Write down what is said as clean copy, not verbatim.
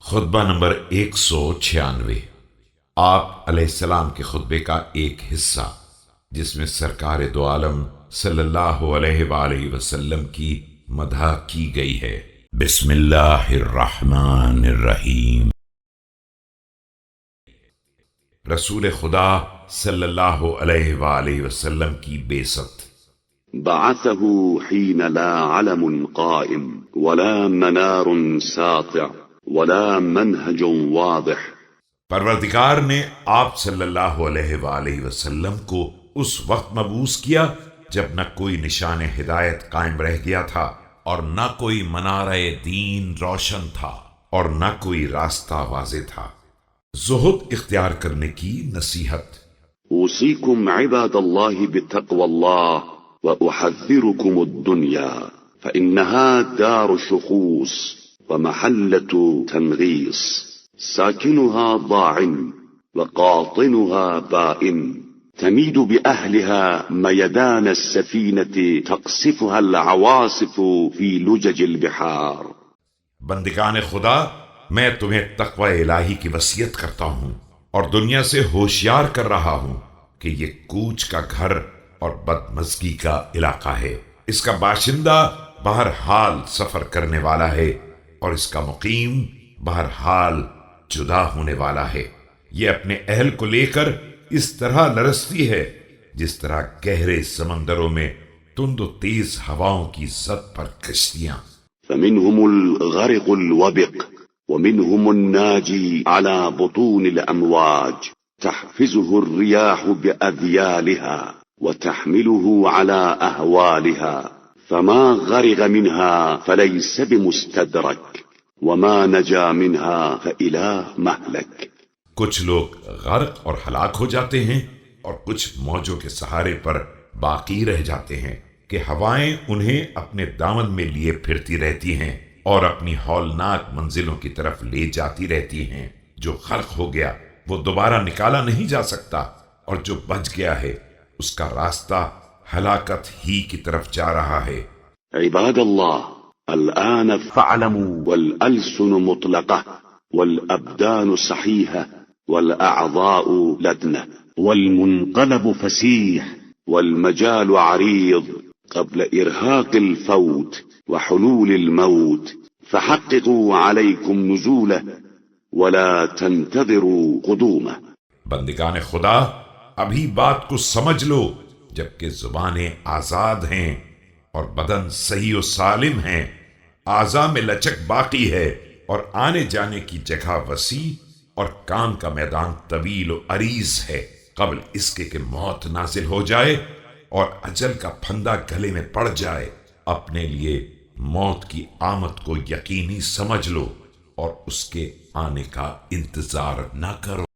خطبہ نمبر 196۔ آپ علیہ السلام کے خطبے کا ایک حصہ جس میں سرکار دو عالم صلی اللہ علیہ وآلہ وسلم کی مدح کی گئی ہے۔ بسم اللہ الرحمن الرحیم۔ رسول خدا صلی اللہ علیہ وآلہ وسلم کی بعثت۔ بعثه حين لا علم قائم ولا منار ساطع ولا منهج واضح۔ پروردگار نے آپ صلی اللہ علیہ وآلہ وسلم کو اس وقت مبعوث کیا جب نہ کوئی نشان ہدایت قائم رہ گیا تھا اور نہ کوئی منارہ دین روشن تھا اور نہ کوئی راستہ واضح تھا۔ زہد اختیار کرنے کی نصیحت۔ اوصيكم عباد الله بتقوى الله وأحذركم الدنيا فإنها دار شخوص ومحلة تنغيص ساكنها ضاع وقاطنها بائن تميد بأهلها ميدان السفينة تقصفها العواصف في لجج البحار۔ بندگان خدا، میں تمہیں تقوی الہی کی وصیت کرتا ہوں اور دنیا سے ہوشیار کر رہا ہوں کہ یہ کوچ کا گھر اور بدمزگی کا علاقہ ہے۔ اس کا باشندہ بہرحال سفر کرنے والا ہے اور اس کا مقیم بہرحال جدا ہونے والا ہے۔ یہ اپنے اہل کو لے کر اس طرح لرزتی ہے جس طرح گہرے سمندروں میں تند و تیز ہواؤں کی زد پر کشتیاں۔ فمنهم الغرق الوبق ومنهم الناجي على بطون الأمواج تحفزه الرياح بأذيالها وتحمله على أهوالها فما غرق منها فليس بمستدرك وما نجا منها فإلى مهلك۔ کچھ لوگ غرق اور ہلاک ہو جاتے ہیں اور کچھ موجوں کے سہارے پر باقی رہ جاتے ہیں کہ ہوائیں انہیں اپنے دامن میں لیے پھرتی رہتی ہیں اور اپنی ہولناک منزلوں کی طرف لے جاتی رہتی ہیں۔ جو غرق ہو گیا وہ دوبارہ نکالا نہیں جا سکتا اور جو بچ گیا ہے اس کا راستہ ہلاکت ہی کی طرف جا رہا ہے۔ عباد اللہ، الآن فاعلموا والألسن مطلقة والأبدان صحيحة والأعضاء لدنة والمنقلب فسيح والمجال عريض قبل إرهاق الفوت وحلول الموت فحققوا عليكم نزوله ولا تنتظروا قدومه۔ بندگان خدا، ابھی بات کو سمجھ لو جبکہ زبانیں آزاد ہیں اور بدن صحیح و سالم ہیں، اعضاء میں لچک باقی ہے اور آنے جانے کی جگہ وسیع اور کام کا میدان طویل و عریض ہے، قبل اس کے کہ موت نازل ہو جائے اور اجل کا پھندا گلے میں پڑ جائے۔ اپنے لیے موت کی آمد کو یقینی سمجھ لو اور اس کے آنے کا انتظار نہ کرو۔